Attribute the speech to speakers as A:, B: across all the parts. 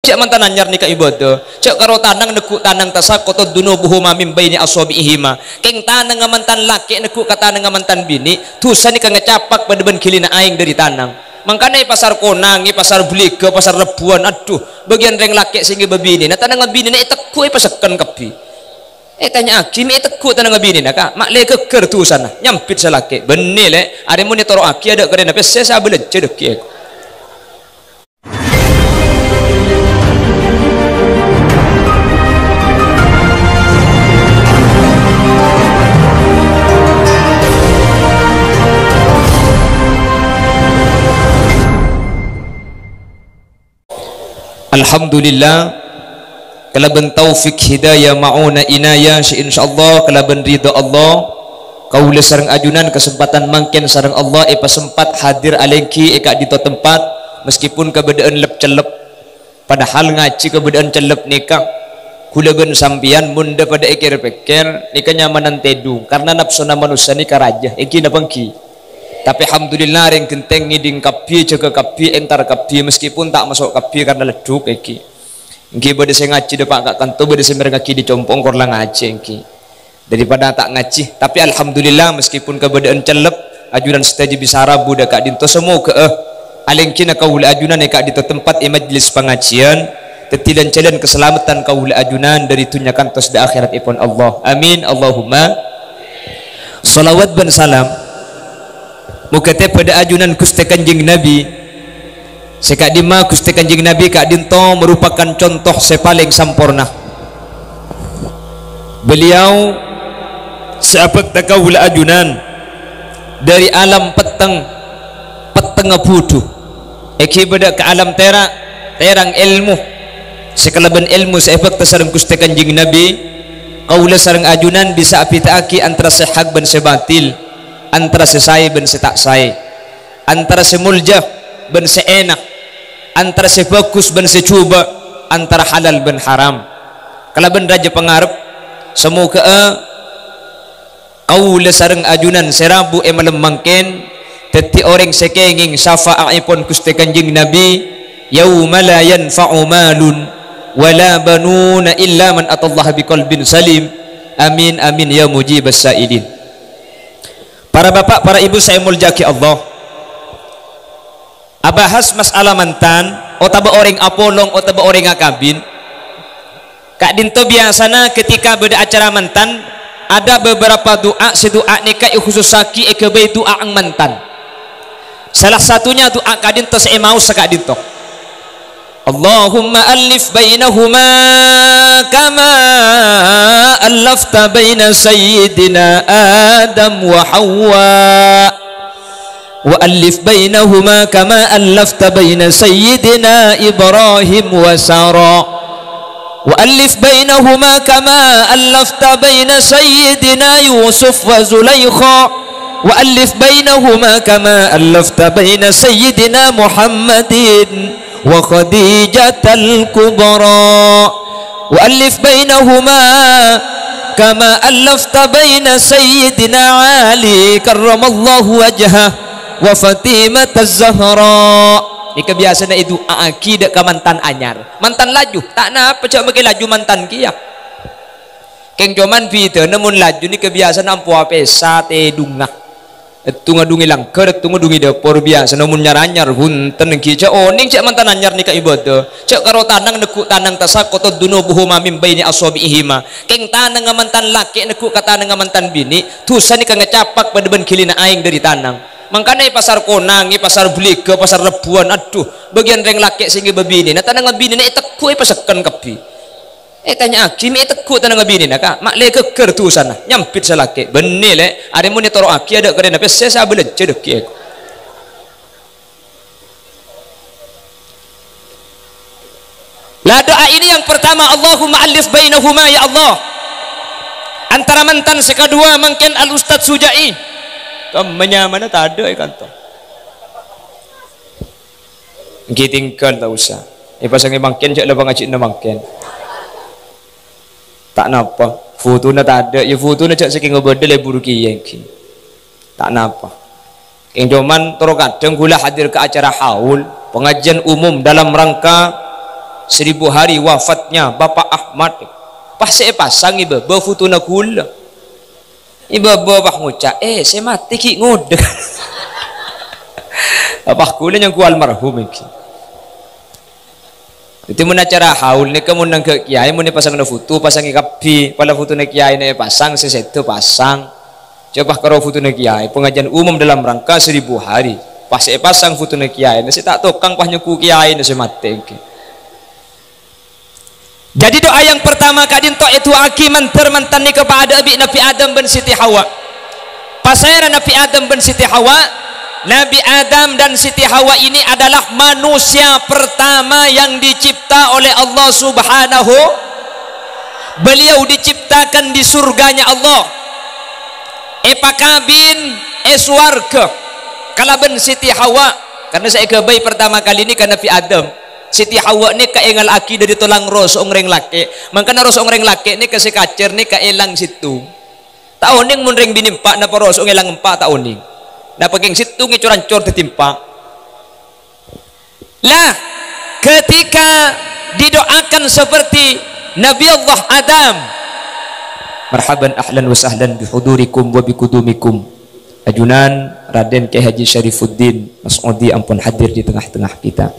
A: cek mantan anyar nikah ibadah cek karo tanang nekuk tanang tasaqata dunubuhuma min baini asabiihima keng tanang mantan laki nekuk kata tanang mantan bini dosa nikah ngecapak pada ben kilina aing dari tanang makanya pasar konang pasar beliga pasar rebuan aduh bagian reng laki sehingga babini nah tanang bini nek teku pasekan kebi tanya aki mek teku tanang bini nak mak le keker tu sana nyampit salaki benih le are mun toro aki ada keren apa saya belet cedek aku Alhamdulillah kalaban taufik hidayah mauna inayah insyaallah kalaban ridha Allah kaula sareng ajunan kesempatan mangken sareng Allah sempat hadir alengki eka di tempat meskipun keberadaan lep celep padahal ngaji keberadaan celep nikah kulaban sampian munda pada ekir peker nikah nyamanan tedu karena nafsuna manusia nikah raja eki napangki tapi alhamdulillah yang genteng ngiding kapi jaga kapi entar kapi meskipun tak masuk kapi karena leduk eki engki bade saya ngaji depak kak kanto bade saya ngaki di compong korlang ngaji engki daripada tak ngaji tapi alhamdulillah meskipun keberadaan celep ajunan stage bisara budak kak dinto semua ke alengkina kaula ajunan kak di tempat majlis pengajian tetidan jalan keselamatan kaula ajunan dari dunia kantos di akhirat ipun Allah amin Allahumma salawat dan salam mukate pada ajunan Gusti Kanjeng Nabi sekak dima Gusti Kanjeng Nabi kak dinto merupakan contoh sepaling sempurna beliau seapak takaula ajunan dari alam peteng budu eki beda ke alam terang ilmu sekalaban ilmu seapak tasarang Gusti Kanjeng Nabi kaula sareng ajunan bisa apitaaki antara sehak dan sebatil antara sesai ben setak sai antara semuljah ben seenak antara sebagus ben secuba antara halal ben haram kalaban raja pengarep semoga kaula sareng ajunan serabu malam mangken teti orang sekenging syafa'ipun Gusti Kanjeng Nabi yauma la yanfa'u malun wala banuna illa man atallaha biqalbin salim amin amin ya mujibas sa'ilin. Para bapak, para ibu saya muljaki Allah abahas masalah mantan otaba orang apolong otaba orang akabin kak dinto biasana ketika beda acara mantan ada beberapa doa sedoa nikah khusus saki ekebe doa ang mantan salah satunya doa kak dinto saya mau sekak dinto Allahumma alif bainahuma kama alafta baina sayyidina Adam wa Hawa wa alif bainahuma kama alafta baina sayyidina Ibrahim wa Sara wa alif bainahuma kama alafta baina sayyidina Yusuf wa Zulaikha wa alif bainahuma kama alafta baina sayyidina Muhammadin wa Khadijatal Kubra wa alif bainahuma kama alafta baina sayyidina Ali karramallahu wajhah wa Fatimah Zahra ini kebiasaan itu akidah ke mantan anyar mantan laju tak napa cak pakai laju mantan kia keng cuman video namun laju ini kebiasaan ampu apa sate dungah itu ngadungi langker itu ngadungi dapur biasa namun nyaranyar hunten kica oh ning cak mantan anyar nikah ibadah cak karo tanang nekuk tanang tasaqata dunubuhuma min baini asabiihima keng tanang mantan laki nekuk kata tanang mantan bini dosa nikah ngecapak pada ben kilina aing dari tanang makanya pasar konang pasar beliga pasar rebuan aduh bagian reng laki sehingga babini nah tanang bini nek teku pasekan kebi tanya aki mek teku tanang bini nak mak le keker tu sana nyampit salaki benih le are mun toro aki ada keren apa saya belet cedek aku lah doa ini yang pertama Allahumma alif bainahuma ya Allah antara mantan sekadua mungkin al ustaz Sujai temennya mana tak ada ya kantor tinggal tak usah pasangnya mungkin cak lebang ngajik na mungkin tak napa foto na tak ada ya foto na cak saking ngebedel ya buru kiyeng tak napa yang cuman toro kadang gula hadir ke acara haul pengajian umum dalam rangka 1000 hari wafatnya Bapak Ahmad. Pas saya pasang iba foto na kula. Iba bah ngucap, saya mati ki ngode. Bapak kula yang ku almarhum iki. Itu mun acara haul ni kamu nang ke kiai mun pasang na foto, pasang kapi, pala foto na kiai na pasang sesetu pasang. Coba karo foto na kiai, pengajian umum dalam rangka 1000 hari. Pas saya pasang foto na kiai, nasi tak tokang pahnya ku kiai nasi mati iki. Jadi doa yang pertama kadin to itu aki mantar mantani kepada Nabi Adam bin Siti Hawa. Pasairan Nabi Adam bin Siti Hawa, Nabi Adam dan Siti Hawa ini adalah manusia pertama yang dicipta oleh Allah Subhanahu. Beliau diciptakan di surganya Allah. Pakabin eswarga. Kalaban Siti Hawa, karena saya kebayi pertama kali ini kan Nabi Adam. Siti Hawa ni kaengal aki dari tulang ros ongreng laki. Makanya ros ongreng laki ni kasi kacer ni kaelang situ. Taoning munreng binimpa na paros ongelang empa taoning. Na paging situ ngicurancor tetimpa. Lah ketika didoakan seperti Nabi Allah Adam. Marhaban ahlan wa sahlan bihudurikum wa bikudumikum. Ajunan Raden Kiai Haji Syarifuddin Mas'udi ampun hadir di tengah-tengah kita.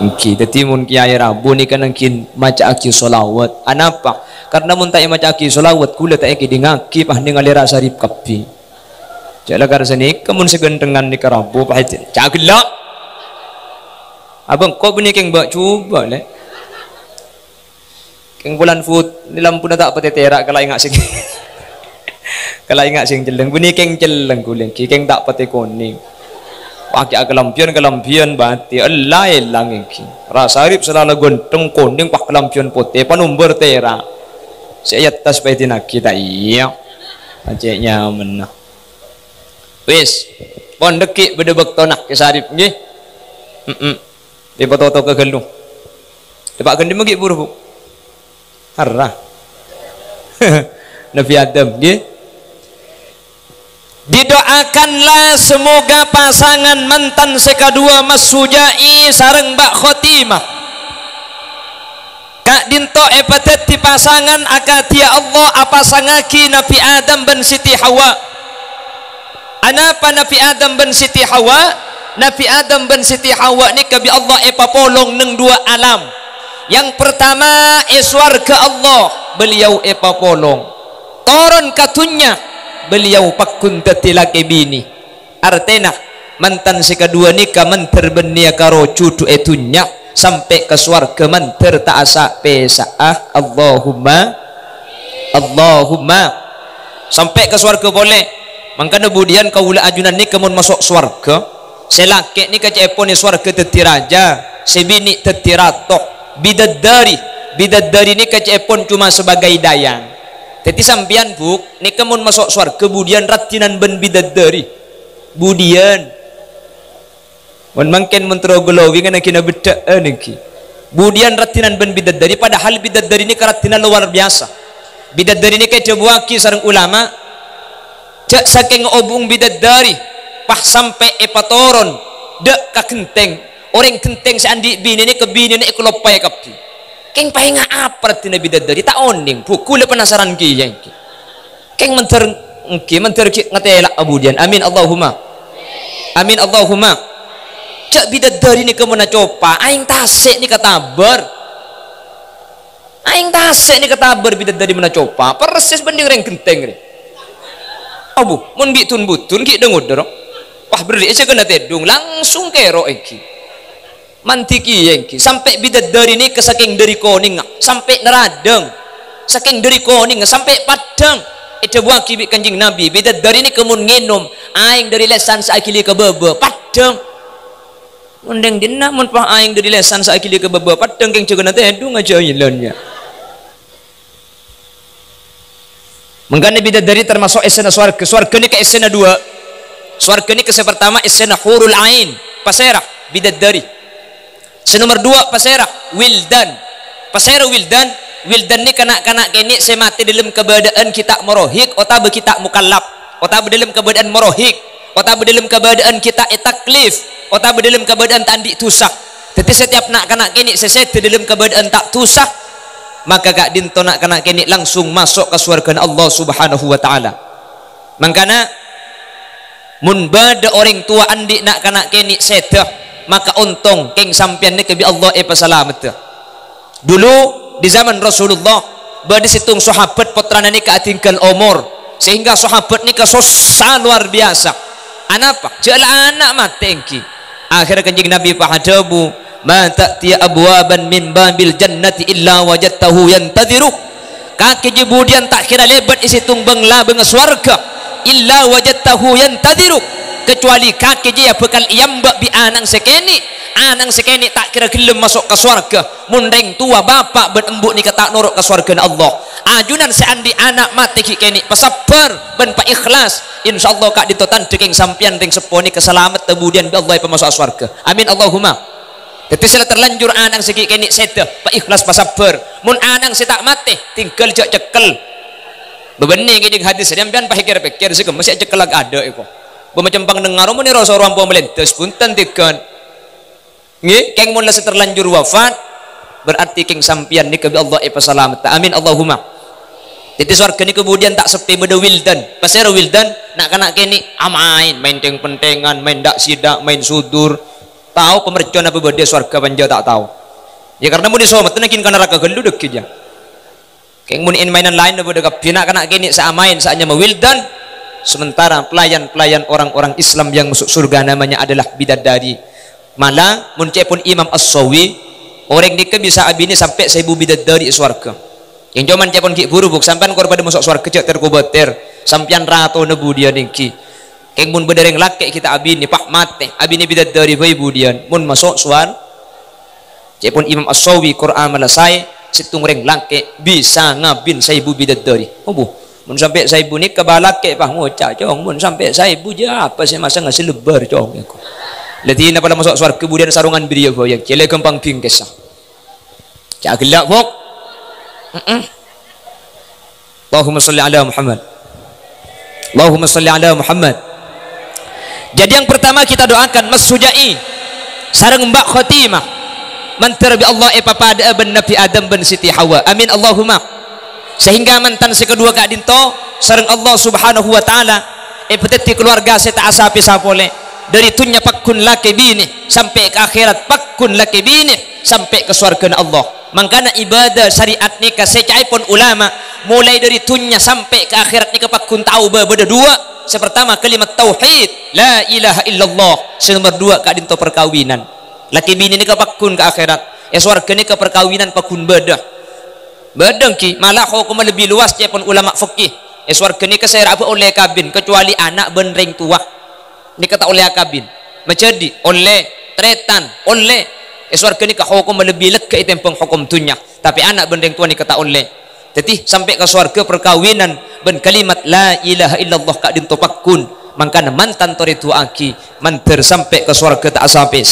A: Engki tetimun Kiai Rabu ni kan engkin maca aki solawat. Anapa? Karena mun tak maca aki solawat kula tak iki dingaki pah ningalira sarip kapi. Jala kar seni kemun segendengan ni Rabu pah cagla. Abang kau bunyi keng bak cuba le. Keng bulan fut ni lampu na tak patetera kalau ingat sing. Kalau ingat sing jeleng bunyi keng jeleng kuling keng tak pate kuning. Pakai kelampian bati Allah elang iki. Rasa arip selalu gonteng kuning pak kelampian putih panumber tera. Saya atas paitin kita iya. Aceknya menah. Wis, pon dekik bedebek tonak ke sarip nggih. Di foto ke gelung. Depak gendi megi buru. Harah. Nabi Adam nggih. Didoakanlah semoga pasangan mantan sekadua Mas Sujai sareng Mbak Khotimah Kak dinto epatet di pasangan akatia Allah apa sangaki Nabi Adam ben Siti Hawa. Anapa Nabi Adam ben Siti Hawa? Nabi Adam ben Siti Hawa ni kabi Allah epapolong neng dua alam. Yang pertama eswar ke Allah beliau epapolong. Toron katunya beliau pakun tetilake bini artena mantan si kedua nikah menter benia karo cucu etunya sampai ke swarga menter ta'asa pesaah Allahumma sampai ke swarga boleh makanya kemudian kaula ajunan ni kemun masuk swarga selake ni kacepon ni swarga tetiraja sebini tetiratok bidadari ni kacepon cuma sebagai dayang. Jadi sampian buk, ni kemun masuk swarga kemudian ratinan ben bidadari. Budian. Mun mangken mentero golowi ngana kina bedaan iki. Budian ratinan ben bidadari padahal bidadari ni karatinan luar biasa. Bidadari ni kaya buaki sareng ulama. Cak saking obung bidadari pah sampai epatoron dek ka kenteng. Orang kenteng seandi bini ni ke bini ni iklopai kapi. Keng pahinga apa tina bidadari tak oning pukul penasaran ki yang ki keng menter ki ngatela abudian amin Allahumma cak bidadari ni kemana copa aing tasik ni katabar bidadari mana copa persis banding reng genteng ni abu mun bitun butun ki dengut dorong wah beri aja kena tedung langsung kero eki mantiki yengki sampai bidadari ini kesaking dari koning sampai neradeng saking dari koning sampai padang itu buah kibik kanjing Nabi bidadari ini kemun nginum aing dari lesan saakili ke bebe padang mundeng dina mun pah aing dari lesan saakili ke bebe padang keng cegana tedung aja ilannya menggane bidadari termasuk esena swarga ini ke esena dua swarga ini ke pertama esena hurul ain pasera bidadari. Senomor dua pasera wildan ni kanak-kanak kini semati dalam keberadaan kita merohik otabe kita mukallaf otabe dalam keberadaan merohik otabe dalam keberadaan kita etaklif otabe dalam keberadaan tandi tusah Tetapi setiap nak kena kini seset dalam keadaan tak tusah, maka kak dinto nak kena kini langsung masuk ke surga Allah Subhanahu wa taala. Makana mun bada orang tua andi nak kena kini setah, maka untung keng sampian ni kebi Allah pasalamat. Dulu di zaman Rasulullah bada situng sahabat putrana ni keatingkan umur, sehingga sahabat ni kesusah luar biasa. Anapa? Jala anak matengki. Akhirnya kanjeng Nabi pahadabu, ma ta'ti abwaban min babil jannati illa wajadtahu yantadhiru. Kaki jebudian tak kira lebat isi tumbang la beng swarga illa wajadtahu yantadhiru, kecuali kaki dia bekal iamba bi anang sekeni tak kira gelem masuk ke swarga. Mundeng tua bapak ben embuk ni kata nurut ke swarga Allah. Ajunan seandi anak mati kini pasabar ben pa ikhlas, insyaallah kak ditotan deking sampian ring seponi keselamat kemudian bi Allah pemasuk swarga. Amin Allahumma. Jadi sila terlanjur anang segi kini seda pa ikhlas pasabar. Mun anang si tak mati tinggal jak cekel. Bebening gini hadis sampean pikir-pikir sih masih cekel lag ada iko. Macam pang dengar mun rasa orang po melintas punten tikan. Nggih, keng mun la terlanjur wafat berarti keng sampian ni kebi Allah pasalamat. Amin Allahumma. Jadi surga ni kemudian tak seperti beda wildan. Pasal wildan nak kena kini amain, main teng-pentengan, main dak sidak, main sudur. Tahu pemerjuan apa beda surga panja tak tahu. Ya karena mun disomat nakin kana neraka gelu dek aja. Keng mun in mainan lain apa dek nak kena kini saamain saanya mewildan. Sementara pelayan-pelayan orang-orang Islam yang masuk surga namanya adalah bidadari. Malah mun pun Imam As-Sawi orang ni bisa abini sampai 1000 bidadari surga. Yang cuman cepon ki buruk sampean korban masuk surga cek terkubater sampean rato nebu dia niki. Keng mun bedereng laki kita abini pak mate abini bidadari bayi budian mun masuk surga. Cepon Imam As-Sawi Quran malasai situng reng laki bisa ngabin 1000 bidadari. Oh bu, mun sampai 1000 ni kebalake pah ngocak cong mun sampai 1000 je apa sih masa ngasih lebar cong aku. Letih pada masuk surga kemudian sarungan beliau yang cele kempang pingkesah. Cak gelak bok. Allahumma salli ala Muhammad. Allahumma salli ala Muhammad. Jadi yang pertama kita doakan Mas Sujai sareng Mbak Khotimah mantar bi Allah papada ben Nabi Adam ben Siti Hawa. Amin Allahumma. Sehingga mantan sekedua kak dinto sareng Allah Subhanahu wa taala peteti keluarga saya tak asapi sapole dari tunya pakkun laki bini sampai ke akhirat pakkun laki bini sampai ke surga Allah. Makanya ibadah syariat nikah secai pun ulama mulai dari tunya sampai ke akhirat nikah pakkun tahu berbeda dua. Pertama kalimat tauhid la ilaha illallah. Nomor dua kak dinto perkawinan laki bini nikah pakkun ke akhirat surga nikah perkawinan pakkun beda bedengki malah hukum lebih luas pun ulama fikih surga nikah saya apa oleh kabin kecuali anak benreng tua nikah tak oleh kabin menjadi oleh tretan oleh surga nikah hukum lebih lega itu hukum dunia tapi anak bendeng tua nikah tak oleh. Jadi sampai ke surga perkawinan ben kalimat la ilaha illallah kak dinto pakkun mangkana mantan tori tuaki manter sampai ke surga tak sampai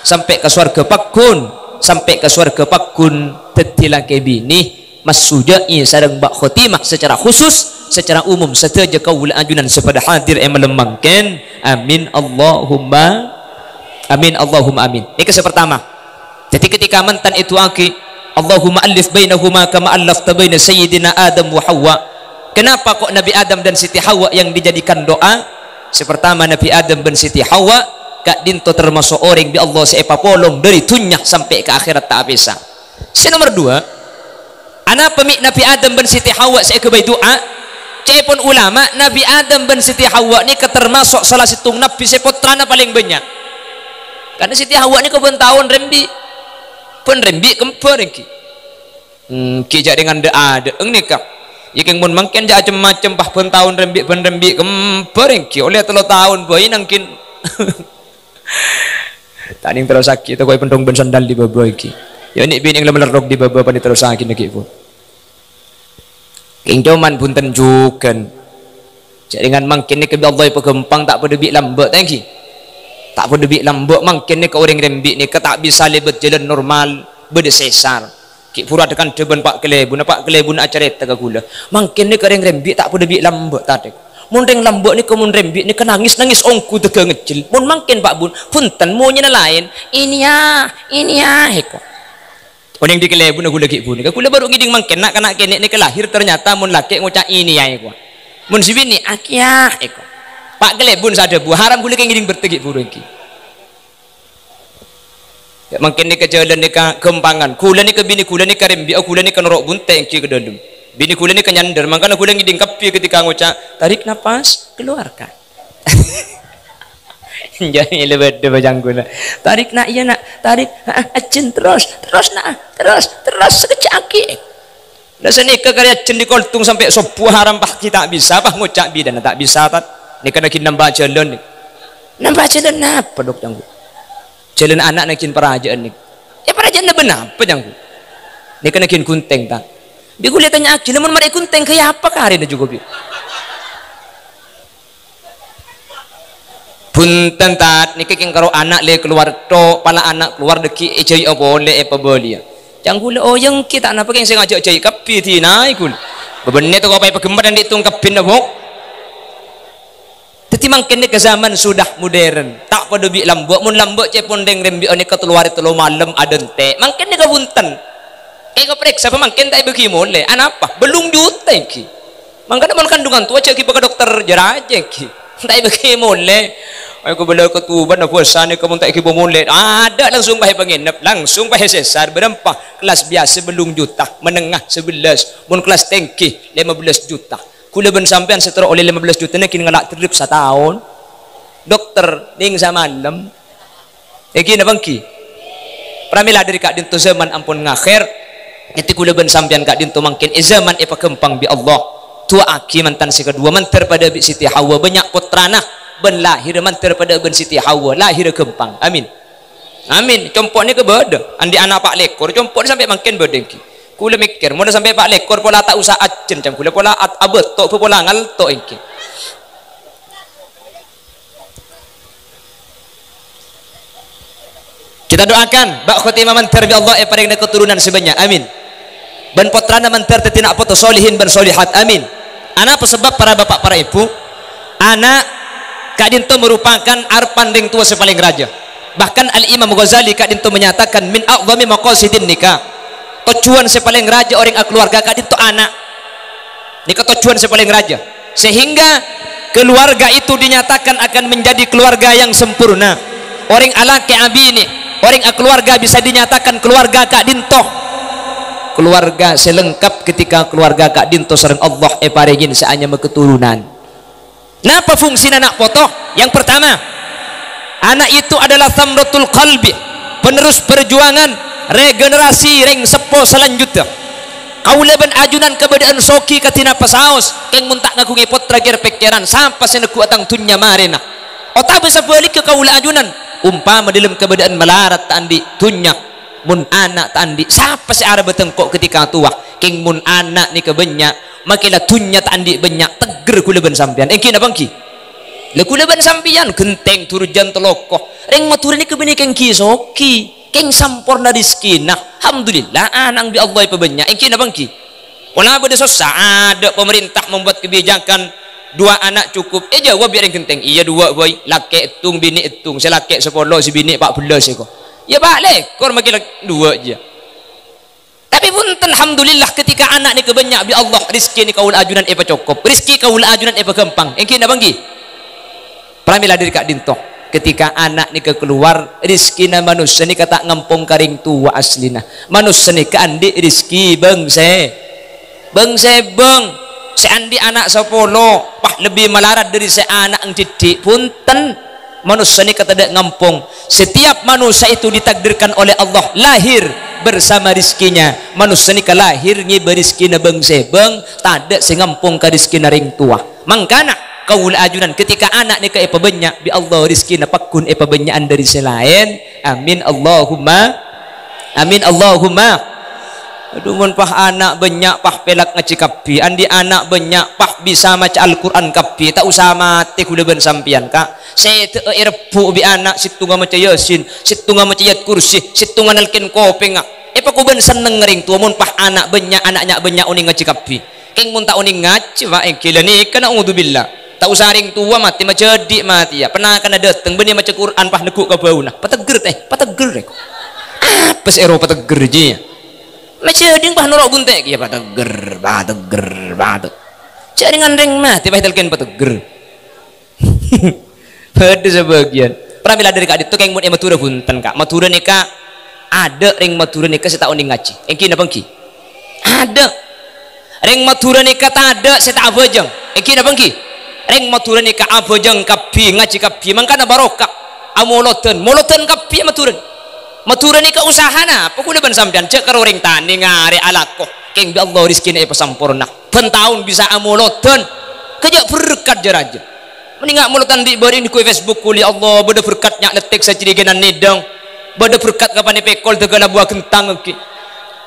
A: sampai ke surga pakkun sampai ke surga pakkun tetilah kebini Mas Sujai sareng Mbak Khotimah secara khusus secara umum setaja kaula ajunan sepada hadir yang melembangkan. Amin Allahumma amin Allahumma amin. Ini yang pertama. Jadi ketika mantan itu aki Allahumma alif bainahuma kama allafta baina sayyidina Adam wa Hawa. Kenapa kok Nabi Adam dan Siti Hawa yang dijadikan doa? Pertama Nabi Adam dan Siti Hawa kak dinto termasuk orang bi Allah seepa polong dari dunia sampai ke akhirat tak bisa. Nomor dua, anak pemik Nabi Adam dan Siti Hawa seekebai doa. Cepon ulama Nabi Adam dan Siti Hawa ni termasuk salah satu nabi seputrana paling banyak. Karena Siti Hawa ni kebun tahun rembi pun rembi kempar ki kijak dengan ada nikah yakin mun mungkin jak macam-macam pah pun tahun rembi kempar ki oleh 3 tahun boy nangkin taning terus sakit tu kau pendong ben sandal di baba ki ya nik bin yang melerok di baba pani terus sakit nak ibu king joman punten jukan jak dengan mungkin ni ke Allah pegempang tak pada bi lambat thank you tak pun lebih lambok mungkin ni ke orang rembik ni ke tak bisa lebet jalan normal berdesesar ki pura tekan deban pak kelebun acara tega gula mungkin ni ke orang rembik tak pun lebih lambok tadi mun ring lambok ni mun rembik ni nangis ongku tega ngecil mun mangkin Pak Bun punten mau nyana lain ini ya heko oning dikelebun aku lagi bun aku baru ngiding mangkin nak kena kene ni kelahir ternyata mun laki ngucap ini ya heko mun si bini akia heko Pak kelebun sada bu haram gule ngiding bertegi burung ki ya mangkin ni ke jalan ni ke kempangan kula ni ke bini kula ni ke rembi kula ni ke norok bunteng ki ke dalam bini kula ni kenyander makanya kula ngiding kapi ketika ngucap tarik napas keluarkan jadi lebih bajang gula tarik nak iya nak tarik acin terus sekecaki dah seni ke karya acin di koltung sampai sepuh haram pah kita bisa pah ngucap bidan tak bisa tat ni kena kin nambah jalan apa dok janggu jalan anak nakin perajaan ni ya perajaan na benar apa janggu ni kena kin kunteng tak bi kuliah tanya akil namun mereka kunteng kayak apa hari ini juga bi punten tat ni keking karo anak le keluar to pala anak keluar deki ejai boleh apa boleh jang gula oh yang kita nak pakai sing ajak jai kapi ti nai kul bebenet to apa pegembar dan ditung kapin bok teti mangken ni ke zaman sudah modern tak pada bi lambok mun lambok ce pondeng rembi oni ke keluar itu lo malam adente mangken ni ke punten kau periksa pemangkin tak bagi boleh anak apa belum juta ki mangkana mon kandungan tua cek ki ke dokter jeraje ki tak bagi boleh aku bela ketuban na puasa ni kamu tak ki boleh ada langsung bahe penginap langsung bahe sesar berempah kelas biasa belum juta menengah 11 mun kelas tengki 15 juta kula ben sampean setelah oleh 15 juta ni kini ngalak trip setahun dokter ning sa malam iki na bangki pramila dari kak dintu zaman ampun ngakhir itu kula ben sampean kak dintu mangkin zaman epa kempang bi Allah tua aki mantan si kedua mantar pada bi Siti Hawa banyak putrana ben lahir mantar pada ben Siti Hawa lahir kempang amin amin compok ni ke beda andi anak pak lekor compok ni sampai mangkin bedengki kula mikir mun sampai pak lekor pola tak usah acen cam kula pola abet tok pola ngal tok engki kita doakan bak khotimah mantar bi Allah paring keturunan sebanyak amin ban putrana mantar tetina foto solihin ban solihat amin anak sebab para bapak para ibu anak kadinto merupakan arpan ring tua sepaling raja bahkan Al-Imam Ghazali kadinto menyatakan min a'zami maqasidin nikah tujuan sepaling raja orang keluarga kadinto anak nikah tujuan sepaling raja sehingga keluarga itu dinyatakan akan menjadi keluarga yang sempurna orang alaki abini orang keluarga bisa dinyatakan keluarga Kak Dinto keluarga selengkap ketika keluarga Kak Dinto sareng Allah paringin saanya keturunan napa fungsi anak foto yang pertama anak itu adalah samratul qalbi penerus perjuangan regenerasi ring sepo selanjutnya kaula ben ajunan kebedaan soki katina pasaos keng muntak ngaku ngepot tragir pikiran sampai seneku atang tunya marena otak bisa balik ke kaula ajunan umpama dalam keberadaan melarat tandi tunyak mun anak tandi siapa si arah betengkok ketika tua king mun anak ni kebenyak makilah tunya tandi benyak teger kula ben sampian engki na bangki le kula ben sampian genteng turujan telokoh ring matur ni kebeni keng kisoki keng sampurna rizkina alhamdulillah anang bi Allah pebenyak engki na bangki wala bade susah ada pemerintah membuat kebijakan 2 anak cukup jawab biar yang genteng iya 2 boy laki etung bini etung saya laki 10 si bini 14 eko ya balik kor makin 2 aja tapi pun alhamdulillah ketika anak ni kebanyak bi Allah rizki ni kaul ajunan epa cukup rizki kaul ajunan epa gampang engki na banggi pramila diri Kak Dinto ketika anak ni keluar rizki na manusia ni kata ngampung karing tua aslina manusia ni keandi rizki bangse bang seandi anak 10 pah lebih melarat dari seanak yang didik punten manusia ini kata ngampung setiap manusia itu ditakdirkan oleh Allah lahir bersama rizkinya manusia ini lahir ngi berizkina bang sebeng tak si ngampung ke rizkina ring tua mangkana kaul ajunan ketika anak ni ke epa banyak bi Allah rizkina pakun epa banyakan dari selain amin Allahumma aduh mun pah anak banyak pah pelak ngaci kapi andi anak banyak pah bisa maca Al-Quran kapi tak usah mati kula ben sampian Kak saya irpu bi anak situnga maca Yasin situnga maca ayat kursi situnga nalkin kopeng epa ku ben seneng ring tua mun pah anak banyak anaknya banyak uning ngaci kapi keng mun tak uning ngaci wa engkila ni kana a'udzubillah tak usah ring tua mati macedik mati ya pernah kena dateng benih maca Quran pah nekuk ke bau nah pateger apa sih Eropa pateger je ya macedik pah norok buntek ya pateger cak dengan ring mati pah telken pateger pada sebagian pernah bila dari kak itu kayak mau matura punten kak matura nikah ada ring matura nikah setahun di ngaji engki na bangki ada ring matura nikah tak ada setahun abajang engki na bangki ring matura nikah abajang kapi ngaji kapi mangkana barokah amoloten kapi matura nikah usahana pokoknya ban sampean cek karo ring tani ngare alakoh keng bi Allah rizkina apa sampurna pentahun bisa amoloten kejak berkat jaraja mendingan mulutan di bari di Facebook kuli Allah beda berkatnya letek sacirigenan nedang beda berkat kapan pekol tegala buah kentang ki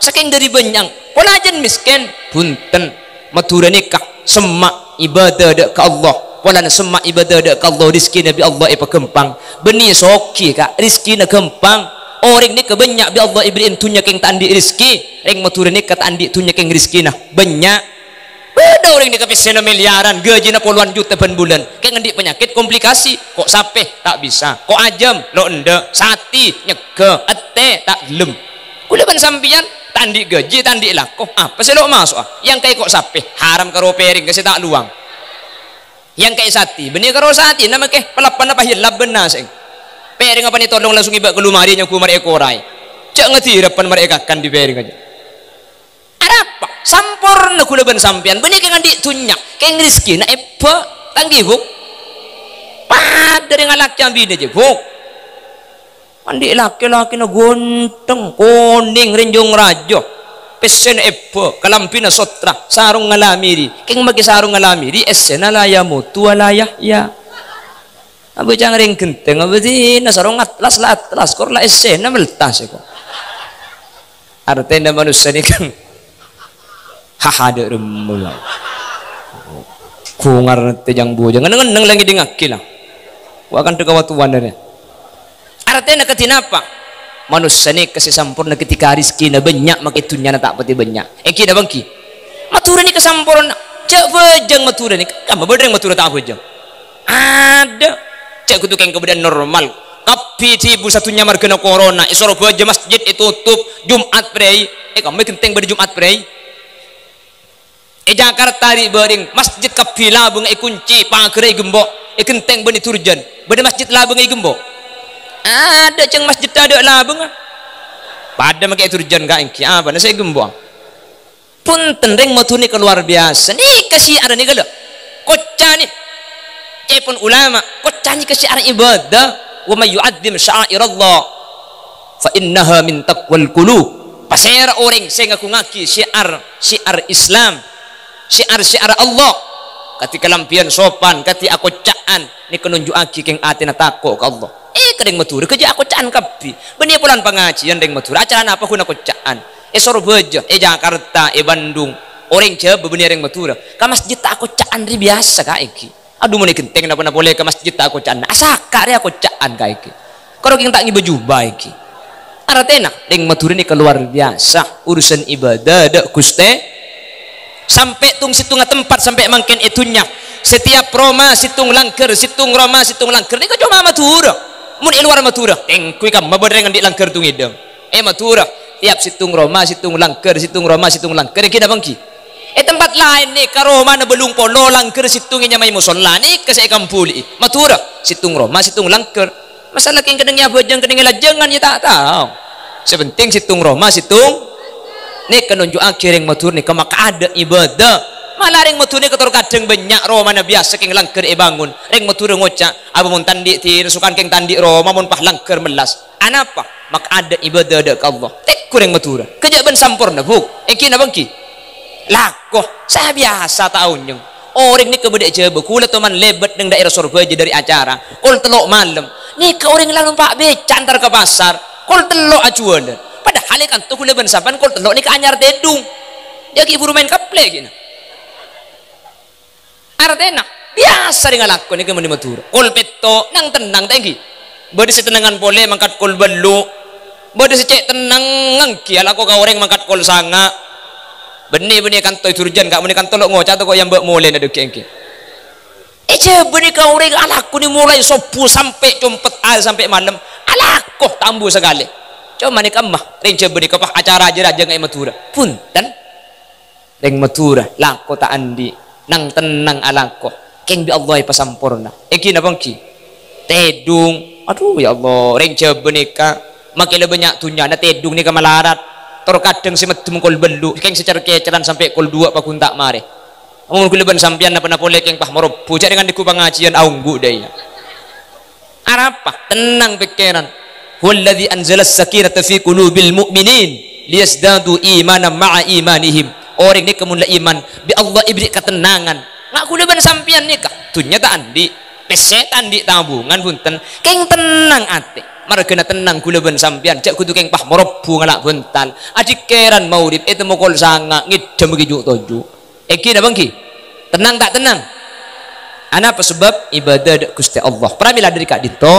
A: saking dari benyang polajan miskin punten matura nikah semak ibadah dak ke Allah wala semak ibadah dak ke Allah rizki nabi Allah apa kempang beni soki kak rizki na kempang orang ni kebanyak bi Allah ibrahim tunya keng tandi rizki ring matura nikah tandi tunya keng rizki nah banyak beda orang ni kapesen miliaran gaji na puluhan juta per bulan kayak ngendik penyakit komplikasi kok sapeh tak bisa kok ajam lo ende sati nyeke ate tak gelem kuda ban sampian tandi gaji tandi lakoh apa sih lo masuk yang kayak kok sapeh haram karo pering kasi tak luang yang kayak sati benih karo sati nama keh pelapan apa hilap benar sing pering apa ni tolong langsung ibak ke lumari nyaku mereka korai cak ngeti harapan mereka kan di pering aja apa sampurna kula ban sampean benih kang andi tunyak keng rizki na epa tanggi buk pada dengan laki ambil aja buk andi laki-laki na gonteng kuning renjong rajo pesen epa kalampina sotra sarung ngalamiri keng magi sarung ngalamiri esena laya mutu alaya ya abu jangan ring genteng abu dina sarung atlas korla esena meltas ko artinya manusia ni kan hahade remula kungar tejang bujang neng lagi dengak kila wa akan tegawatuan dari artinya ketinapa manusia ni kasih sampurna ketika rizki na banyak makitunya na tak pati banyak eki na bangki matura ni kesampurna cak bejang matura ni kamu berdeng matura tak bejang ada cak kutu keng kemudian normal tapi tibu satunya markena corona isoro baja masjid itu tutup Jumat prei kamu kenteng pada Jumat prei Jakarta di bering masjid kapila bunga kunci pangkerai gembok kenteng bani turjan bani masjid lah bunga gembok ada ceng masjid ada lah bunga pada makai turjan gak engki apa nasi gembok pun tendeng matuni keluar biasa nih kasih ada nih kalau kocah nih cepun ulama kocah nih kasih ada ibadah wa may yu'adzim sya'airallah fa innaha min taqwal qulub pasera orang saya ngaku ngaki syiar Islam syiar Allah ketika lampian sopan ketika aku caan ni kenunjuk aki keng atina takut ke Allah kadang matur kerja aku caan kapi benih pulan pengajian deng matur acara apa kuna aku caan Surabaya Jakarta Bandung orang coba benih deng matur ke masjid aku caan ri biasa ka iki aduh mau kenteng napa boleh ke masjid aku caan asaka ri aku caan ka iki kalau keng tak ngi baju baik iki artena deng matur ini keluar biasa urusan ibadah dak guste sampai tung situng tempat sampai mangken itunya setiap Roma situng langker situng Roma situng langker ni cuma matura mun luar matura tengkui kam mabadrengan di langker tung idem matura tiap situng Roma situng langker situng Roma situng langker kita bangki tempat lain ni ka Roma na belung polo langker situng nya may musolla ni kasi kampuli matura situng Roma situng langker masalah keng kadang bajang kadang lajangan ya tak tahu sepenting situng Roma situng ni kenunjuk akhir yang matur ni maka ada ibadah malah ring matur ni ketor kadang banyak Roma na biasa keng langker bangun ring matur ngocak apa mun tandi ti sukan keng tandi Roma mun pah langker melas anapa maka ada ibadah dak Allah tek kurang matur kejaban sampurna buk eki na bangki lakoh saya biasa tahun yang orang ni kebedek jeba kula teman lebat nang daerah Surabaya dari acara kul telok malam ni ke orang lalu pak beca antar ke pasar kul telok acuan padahal kan tuh kula ban saban kul telok ni ke anyar dedung dia ki buru main kaple gini artena biasa dengan lakon ni ke meni matur kul peto nang tenang tangki bade setenangan pole mangkat kul belu bade secek tenang ngki ala ko ka orang mangkat kul sanga benih kan toy turjan kak meni kan tolok ngocah to kok yang mbak mole na dek engke coba nih kau orang alaku ni mulai subuh sampai compet sampai malam alaku tambu sekali. Cuma nih kamah ring coba nih kapah acara aja raja ngai matura punten ring matura laku tak andi nang tenang alaku keng bi Allah pasampurna iki na bangki tedung aduh ya Allah ring coba nih ka makin banyak tunya na tedung nih ka malarat terkadang si medem kol belu keng secara keceran sampai kol 2 pakun tak mare amun kuleban sampian napa napole keng pah morob bocah dengan diku pengajian aunggu daya arapa tenang pikiran huwallazi anzalas sakinata fi qulubil mu'minin liyazdadu imanan ma'a imanihim orang ni kemun la iman bi Allah ibri ketenangan ngak kuleban sampian nikah tunya tak andi pesetan di tabungan punten keng tenang ate margana tenang kuleban sampian cak kudu keng pah morob ngalak buntal adik keran maurib itu mokol sanga ngidem gijuk toju eki na bangki tenang tak tenang ana apa sebab ibadah Gusti Allah pramila dari kak dito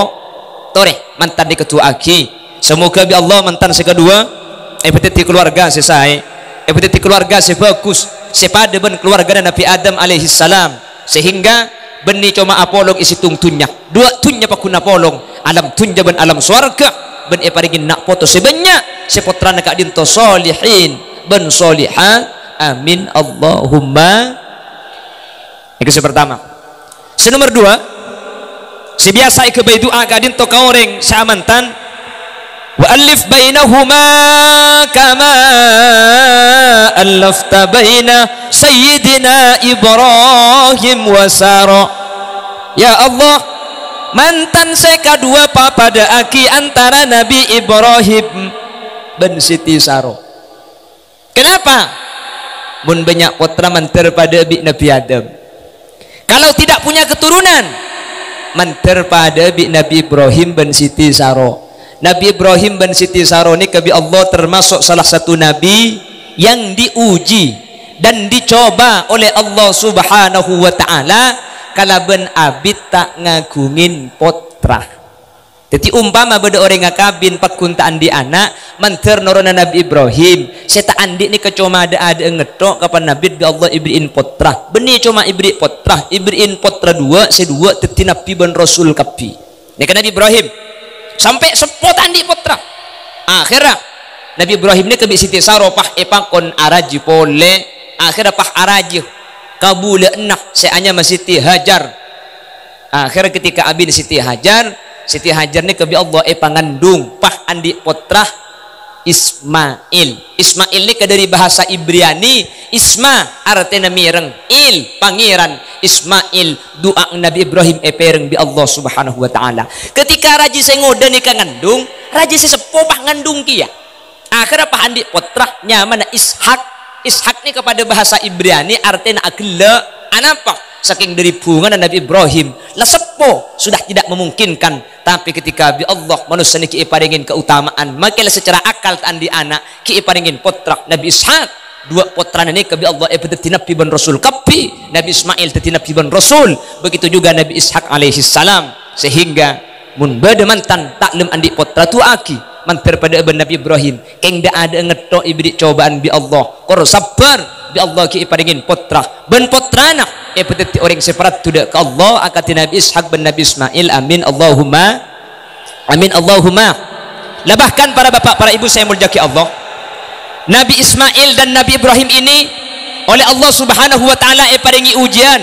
A: tore mantan di ketua aki semoga bi Allah mantan sekedua petiti keluarga selesai petiti keluarga sebagus sepada ben keluarga Nabi Adam alaihi salam sehingga beni cuma apolog isi tungtunya 2 tunya pakuna polong alam tunja ben alam swarga ben paringin nak foto sebanyak sepotrana kak dinto solihin ben solihat amin Allahumma. Itu pertama. Nomor 2 si biasa ke bayi doa kadin to kaoreng samantan wa alif bainahuma kama alafta baina sayyidina Ibrahim wa Sara ya Allah mantan saya kedua pada aki antara Nabi Ibrahim dan Siti Saro. Kenapa? Mun banyak putra manter pada Nabi Adam. Kalau tidak punya keturunan, manter pada Nabi Ibrahim dan Siti Saro. Nabi Ibrahim dan Siti Saro ini kebi Allah termasuk salah satu nabi yang diuji dan dicoba oleh Allah Subhanahu wa taala kalaben abid tak ngagungin potra. Jadi umpama beda orang ngakabin pakuntaan di anak manter norona Nabi Ibrahim saya tak andi ni kecoma ada ngetok kapan Nabi bi Allah ibriin potra beni cuma ibri potra ibriin potra 2 sedua teti Nabi ban Rasul kapi ni kan Nabi Ibrahim sampai sepot andi potra akhirnya Nabi Ibrahim ni kebi Siti Saro pah epakon araji pole akhirnya pah araji kabule enak seanya Siti Hajar akhirnya ketika abin Siti Hajar ni kebi Allah pangandung pah andi potrah Ismail. Ismail ni ke dari bahasa Ibrani isma artinya mireng il pangeran Ismail doa Nabi Ibrahim pereng bi Allah Subhanahu wa taala ketika raji sengoda ni kangandung raji sesepuh pah ngandung kia akhirnya pah andi potrah nyaman Ishak ni kepada bahasa Ibrani artinya agla anapa saking dari bunga Nabi Ibrahim lah sepo sudah tidak memungkinkan tapi ketika bi Allah manusia ni kiiparingin keutamaan makilah secara akal andi anak kiiparingin potra Nabi Ishak 2 potra ni ke bi Allah teti Nabi ban Rasul kapi Nabi Ismail teti Nabi ban Rasul begitu juga Nabi Ishak alaihi salam sehingga mun bade mantan taklem andi potra tu aki manter pada Nabi Ibrahim keng da ada ngetok ibri cobaan bi Allah kor sabar bi Allah kiiparingin potra ben potrana petiti orang separat tidak ke Allah akati Nabi Ishak bin Nabi Ismail amin Allahumma amin Allahumma lah bahkan para bapak para ibu saya muljaki Allah Nabi Ismail dan Nabi Ibrahim ini oleh Allah Subhanahu wa taala paringi ujian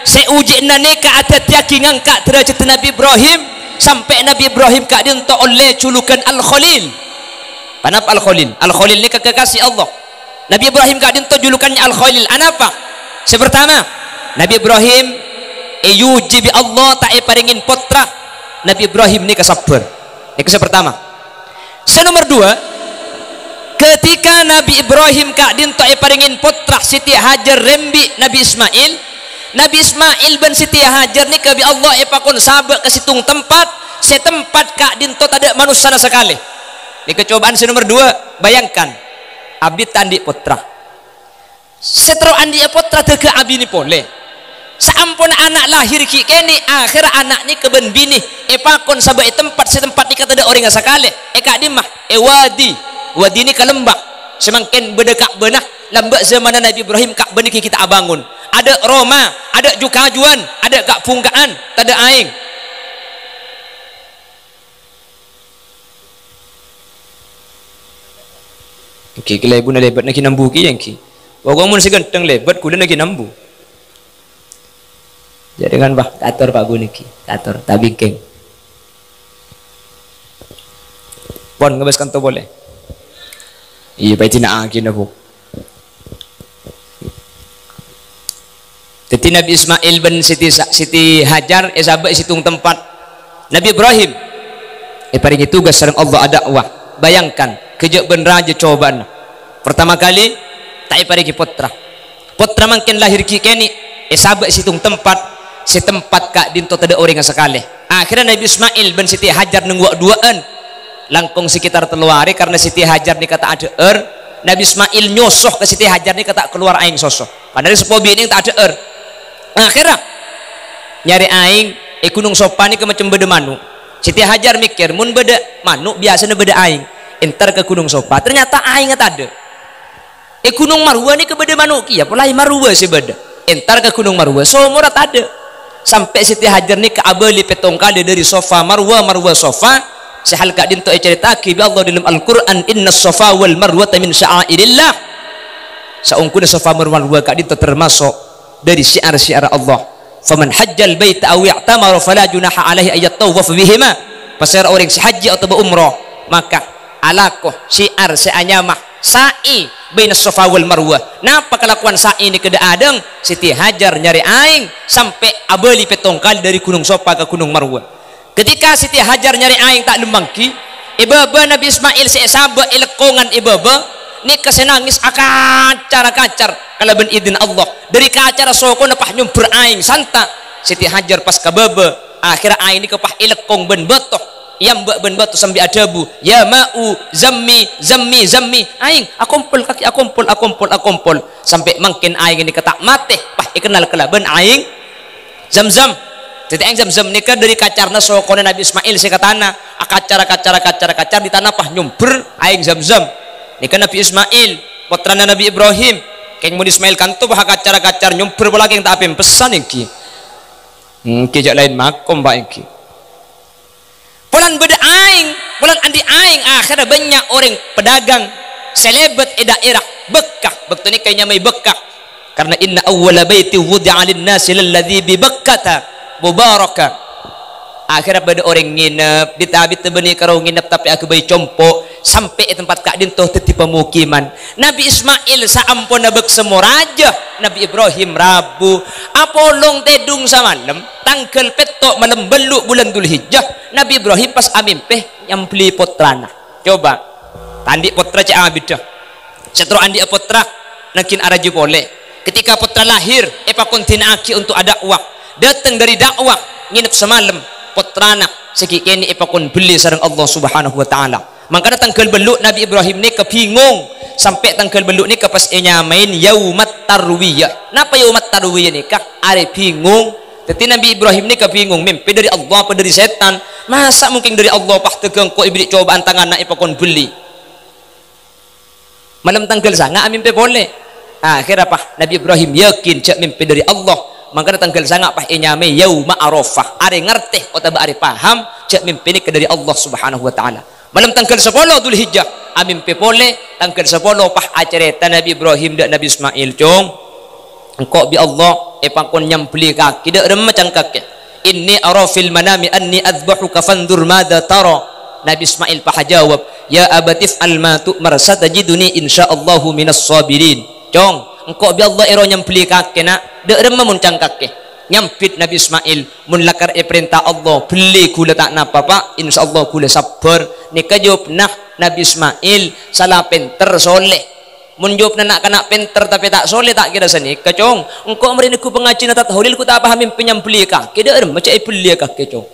A: saya uji nane ka atatiaki ngangka derajat Nabi Ibrahim sampai Nabi Ibrahim ka dinto oleh culukan Al-Khalil panap Al-Khalil Al-Khalil ni kekasih Allah Nabi Ibrahim ka dinto julukannya Al-Khalil anapa sepertama Nabi Ibrahim yuji bi Allah tak paringin potra Nabi Ibrahim ni kesabar itu pertama nomor 2 ketika Nabi Ibrahim kak dinto paringin potra Siti Hajar rembi Nabi Ismail ben Siti Hajar ni ke bi Allah pakon sabak ke situng tempat setempat kak dinto tak ada manusia sekali ini kecobaan nomor 2 bayangkan abdi tandi potra setro andi potra teke abi ni pole saampun anak lahir ki kene akhir anak ni keben bini pakon sabai tempat setempat ni kata ada orang sekali kak dimah wadi ni ke lembah semangken bedekak benah lambat zaman Nabi Ibrahim Ka'bah niki kita abangun. Ada Roma, ada jukajuan, ada kak pungkaan, tak ada aing. Okey, kalau ibu nak lebat nak nambu ki yang ki. Orang mun seganteng lebat kuda nak nambu. Jadi kan bah kator pak gu niki, kator tabingkeng. Pon ngebaskan tu boleh. Iya, baik tina akin aku. Jadi Nabi Ismail bin Siti Hajar sahabat situng tempat Nabi Ibrahim paringi tugas sareng Allah dakwah. Bayangkan kejak ben raja cobaan pertama kali tak paringi putra makin lahir ki keni sahabat situng tempat setempat kak dinto tada orang sekali. Akhirnya Nabi Ismail bin Siti Hajar nengguk duaan langkung sekitar teluari karena Siti Hajar ni kata ada Nabi Ismail nyosoh ke Siti Hajar ni kata keluar aing sosoh padahal sepobi ini tak ada akhirnya nyari aing gunung sopan ni ke macam beda manu. Siti Hajar mikir mun beda manu biasanya beda aing entar ke gunung sopan ternyata aing tak ada gunung Marwa ni ke beda manu kia pulai Marwa si beda entar ke gunung Marwa semua tak ada sampai Siti Hajar ni ke abali petong kali dari sofa Marwa sofa sehal kak dinto cerita ki bi Allah dalam Al-Qur'an inna sofa wal marwata min sya'airillah saungkuna sofa Marwa kak dinto termasuk dari syiar-syiar Allah. Faman hajjal baita aw i'tamara fala junaha alaihi ayat tawaf bihima. Pasal orang si haji atau berumrah maka alakoh syiar seanyamah sa'i baina safa wal marwah. Napa kelakuan sa'i ni kada adeng Siti Hajar nyari aing sampai abeli petong kali dari gunung Safa ke gunung Marwah. Ketika Siti Hajar nyari aing tak lemangki ibaba Nabi Ismail si sabak ilekongan ibaba ni kesenangis kacar kalau ben idin Allah dari kacar soko napah nyumpur aing santa Siti Hajar pas kababa akhirnya aing ni kepah ilekong ben betoh yang ben betoh sambil adabu ya ma'u zammi aing akumpul kaki akumpul sampai makin aing ni ketak mate pah ikenal kelaban aing zam-zam. Jadi aing zam-zam ni kan dari kacarna soko Nabi Ismail si katana kacar di tanah pah nyumpur aing zam-zam. Ini kan Nabi Ismail putrana Nabi Ibrahim keng mau Ismail kan tuh bah kacar nyumpur bola keng tak apem pesan iki kijak lain makom pak iki pulan beda aing pulan andi aing akhirnya banyak orang pedagang selebet daerah Bekkah betul ni kayaknya mai Bekkah karena inna awwala baiti wudi'a lin-nasi lalladzi bi Bakkata mubarakah. Akhirnya pada orang nginep ditabit tebeni karo nginep tapi aku bayi compo sampai tempat kak dintoh teti pemukiman Nabi Ismail saampun nabek semua raja Nabi Ibrahim Rabu apolong tedung samalam tanggal petok malam beluk bulan Dzulhijjah Nabi Ibrahim pas amimpe nyampli putrana coba tandi putra cak abidah setro andi putra nakin araji boleh ketika putra lahir kontina aki untuk dakwah datang dari dakwah nginep semalam putrana sekikini ipakon beli sareng Allah Subhanahu wa taala. Makanya tanggal beluk Nabi Ibrahim ni kebingung sampai tanggal beluk ni kepas nyamain yaumat tarwiyah. Napa yaumat tarwiyah ni kah? Are bingung. Jadi Nabi Ibrahim ni kebingung mimpi dari Allah apa dari setan? Masa mungkin dari Allah pah tegang ko iblis cobaan tangan nak ipakon beli. Malam tanggal sanga mimpi boleh. Akhirnya apa? Nabi Ibrahim yakin cak mimpi dari Allah. Makanya tanggal sangat pah inyame yauma arafah are ngerteh atau are paham cak mimpi ni dari Allah Subhanahu wa taala. Malam tanggal 10 Dzulhijjah amimpi pole tanggal 10 pah acareta Nabi Ibrahim dan Nabi Ismail cong engkau bi Allah pangkon nyampli kaki dak remacang kaki inni ara fil manami anni adbahuka fandur madza tara. Nabi Ismail pah jawab ya abatif al ma tu'mar satajiduni insyaallahu minas sabirin. Cong engkau bi Allah ero nyampli kaki nak dek remah muncang kaki nyampit Nabi Ismail mun lakar perintah Allah beli gula tak napa pak insyaallah gula sabar nika jawab nah Nabi Ismail salah pinter soleh mun jawab nak kena pinter tapi tak soleh tak kira seni kecong engkau meri ku pengaji natat holil ku tak paham penyambeli kaki dek remah cai beli kaki cong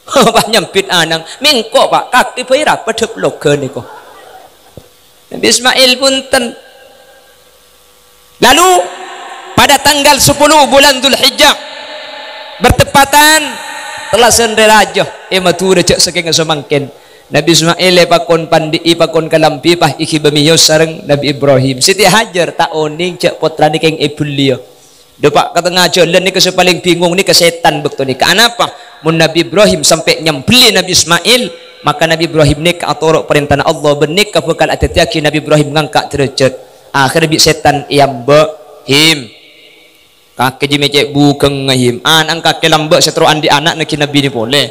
A: pak nyampit anang mengko pak kaki bayi rapat deploga niko Nabi Ismail punten. Lalu pada tanggal 10 bulan Dzulhijjah bertepatan telah sendiri raja matur cek saking semangkin Nabi Ismail pakon pandi pakon kalampi pah iki bemiyo sareng Nabi Ibrahim. Siti Hajar tak oning cek putrane keng ibulio. Depak ke tengah jalan ni ke paling bingung ni ke setan bekto ni. Kenapa? Mun Nabi Ibrahim sampai nyembeli Nabi Ismail, maka Nabi Ibrahim ni ke atorok perintah Allah benik ke bekal atatiaki Nabi Ibrahim ngangkat derajat. Akhir bi setan him. Kaki jime cek bukeng ngahim. An kaki lambak seteruan di anak nak Nabi ni boleh.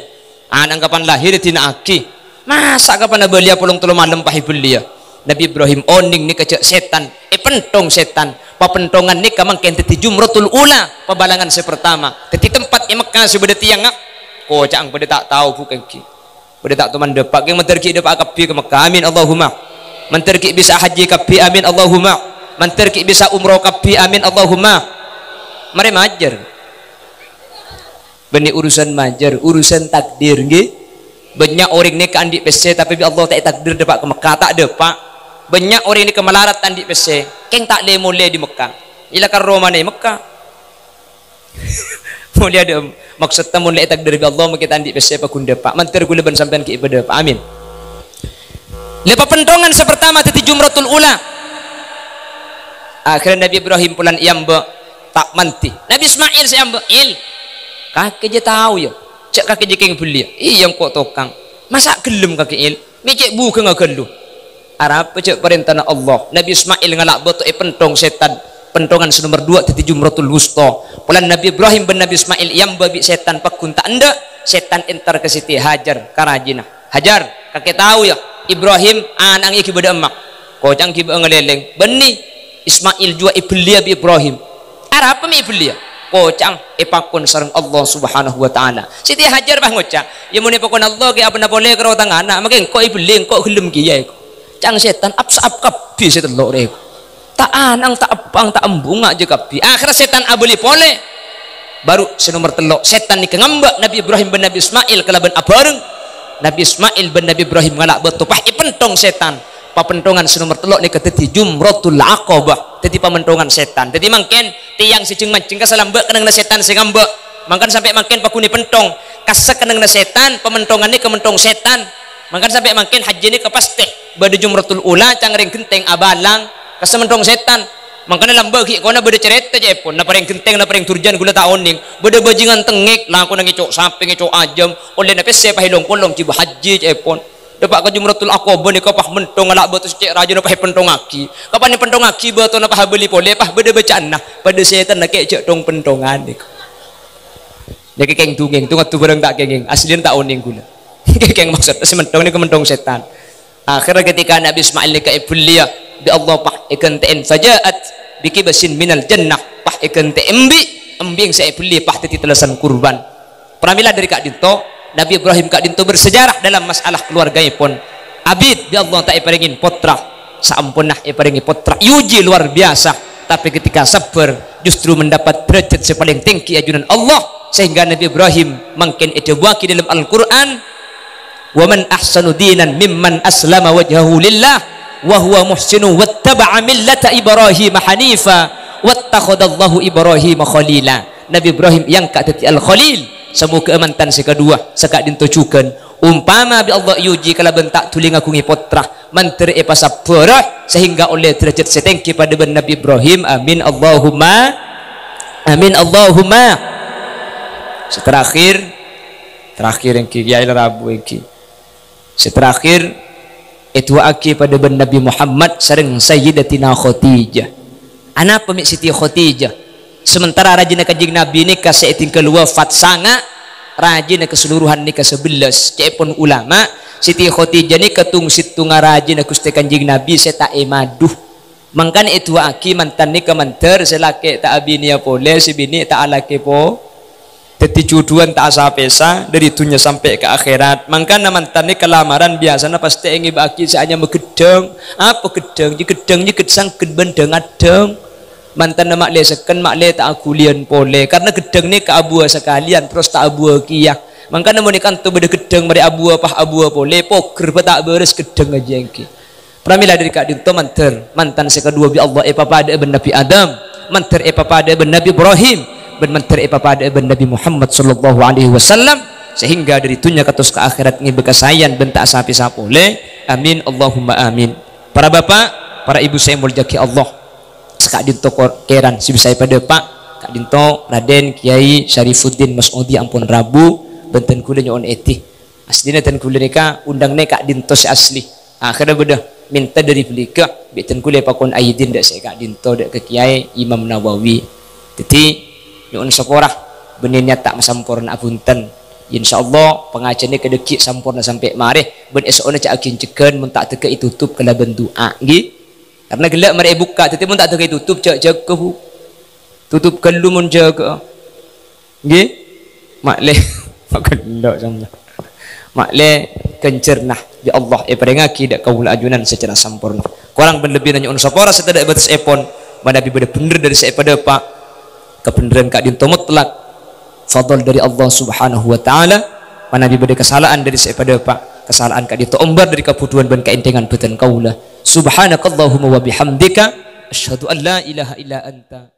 A: An kapan lahir tina aki. Masa kapan belia pulung telu malam pahi belia. Nabi Ibrahim oning ni kecek setan. Pentong setan. Papentongan ni kamang kente ti jumratul ula. Pabalangan sepertama. Teti tempat yang Mekah sebeda tiang ngak. Kocang pada tak tahu bukan ki. Pada tak teman depak. Yang menterki depak kapi ke Mekah. Amin Allahumma. Menterki bisa haji kapi. Amin Allahumma. Menterki bisa umroh kapi. Amin Allahumma. Mari majar. Bani urusan majar. Urusan takdir nggih. Banyak orang ni ke andik PC tapi Allah tak takdir dapat ke Mekah tak dapat. Banyak orang ni ke melarat andik PC keng tak le mulai di Mekah. Ila kan Roma ni Mekah. Mulai ada maksud ta mulai takdir Allah mak kita andik PC pa kun dapat. Mantir gula ban sampean ke ibadah. Amin. Lepas pentongan sepertama tadi jumratul ula. Akhirnya Nabi Ibrahim pulan iamba tak manti. Nabi Ismail saya amba kakek je tahu ya. Cek kaki jekeng belia, iya kok tokang. Masa gelem kaki il, mecek buka nggak gelu. Arab cek perintah Allah. Nabi Ismail ngalak betul pentong setan. Pentongan nomor 2 tadi jumratul wusta. Pulan Nabi Ibrahim ben Nabi Ismail yang babi setan pakun tak anda. Setan entar ke Siti Hajar karajina. Hajar, kakek tahu ya. Ibrahim anangnya kibada emak. Kocang kibada ngeleleng. Beni Ismail jua ibelia bi Ibrahim. Arab apa mi ibelia? Kocang epakon sareng Allah Subhanahu wa taala. Siti Hajar bah ngocak, ya muni pakon Allah ke apa boleh karo tang anak, makin kok ibeleng kok gelem kiye. Cang setan apsap kabi setan lok rek. Tak anang tak apang tak embung aja kabi. Akhir setan abeli pole. Baru senomor telok setan ni ngambak Nabi Ibrahim bin Nabi Ismail kelaban abareng. Nabi Ismail bin Nabi Ibrahim ngalak betul pah ipentong setan. Papentongan senomor telok ni keteti jumratul aqabah. Teti pamentongan setan. Teti mangken tiang si ceng mancing kasalambak kenang na setan si ngambak. Mangkan sampai mangken pakuni pentong. Kasak kenang na setan, pementongan ni kementong setan. Mangkan sampai mangken haji ni kepasteh. Bada jumratul ula cangring genteng abalang kasementong setan. Mangkan lambak ki kona bada cerita je pun. Na pareng genteng na pareng turjan gula taoning. Bada bajingan tengik lang ko nang icok sapi ngicok ajam. Oleh na pese pahilong kolong ciba haji je pun. Dapat ke jumratul aqabah ni kapah mentong alak betul cek raja napah pentong aki. Kapan ni pentong aki betul napah beli pole pah beda bacaan nah pada setan nak cek tong pentongan ni. Dia keng tungeng tungat tu barang tak kengeng aslian tak oning gula. Keng maksud sementong ni kementong setan. Akhirnya ketika Nabi Ismail ni ke ibulia bi Allah pah ikan ta'in fajaat biki basin minal jannah pah ikan ta'imbi embing saya beli pah titi telesan kurban. Pramila dari Kak Dinto Nabi Ibrahim Kak Dinto bersejarah dalam masalah keluarga pun abid bi Allah tak iparingin potra saampunah iparingi potra yuji luar biasa tapi ketika sabar justru mendapat derajat sepaling tinggi ajunan Allah sehingga Nabi Ibrahim mungkin itu waki dalam Al-Quran wa man ahsanu dinan mimman aslama wajhahu lillah wa huwa muhsinu wattaba'a millata Ibrahim hanifa wattakhadallahu Ibrahim khalila. Nabi Ibrahim yang kata Al-Khalil semua keamantan sekadua sekak dintocukan umpama bi Allah yuji kala bentak tuling aku ngipotrah menteri pasapurah sehingga oleh derajat setengki pada ben Nabi Ibrahim. Amin Allahumma amin Allahumma. Terakhir yang kiai Rabu iki terakhir itu aki pada ben Nabi Muhammad sareng Sayyidatina Khadijah anak pemik Siti Khadijah. Sementara rajin kanjeng Nabi ni kasih tinggal wafat sanga rajin keseluruhan ni ke-11 cepon ulama Siti Khadijah ni ketung situ ngarajin Gusti kanjeng Nabi seta emaduh mangkan itu aki mantan ni kemanter selake tak abinia pole si bini tak alake po teti cuduan tak asa pesa dari dunia sampai ke akhirat mangkan mantan ni kelamaran biasanya pasti ingi baki saanya megedeng apa gedeng ji gedeng ji gedang gedeng adeng mantan nak le seken mak le tak akulian pole karena gedeng ni ke abu sekalian terus tak abu kiyah mangkana mun ikan tu beda gedeng mari abu apa abu pole poker pa tak beres gedeng aja engki pramila dari Kak Dinto mantan sekedua bi Allah papada ben Nabi Adam mantar papada ben Nabi Ibrahim ben mantar papada ben Nabi Muhammad sallallahu alaihi wasallam sehingga dari dunia katus ke akhirat ngi bekasayan bentak sapi sapole. Amin Allahumma amin. Para bapak, para ibu saya muljaki Allah, sekak dinto keran si bisa pada pak kak dinto Raden Kiai Syarifuddin Mas'udi ampun Rabu benten kula nyon eti aslinya ten kula nika undang ne kak dinto si asli akhirnya bedah minta dari belika beten kula pakon aidin dak saya kak dinto dak ke Kiai Imam Nawawi teti nyon seporah benenya tak masampurna apunten insyaallah pengajiannya kedekik sampurna sampai mareh ben esokna cak akin ceken mun tak teke tutup kala bendoa nggih karena gelak mereka buka tetapi mun tak teke tutup jaga tutup kelu mun jaga nggih makleh makan ndak sama makleh kencernah ya Allah perengaki dak kaula ajunan secara sampurna kurang berlebih nanya sapora setedak batas epon mana bi bener dari saya pada pak kebenaran kak dinto mutlak fadl dari Allah subhanahu wa ta'ala mana bi kesalahan dari saya pada pak kesalahan kak dinto ombar dari kebutuhan dan keintingan beten kaula subhanakallahumma wa bihamdika asyhadu an la ilaha illa anta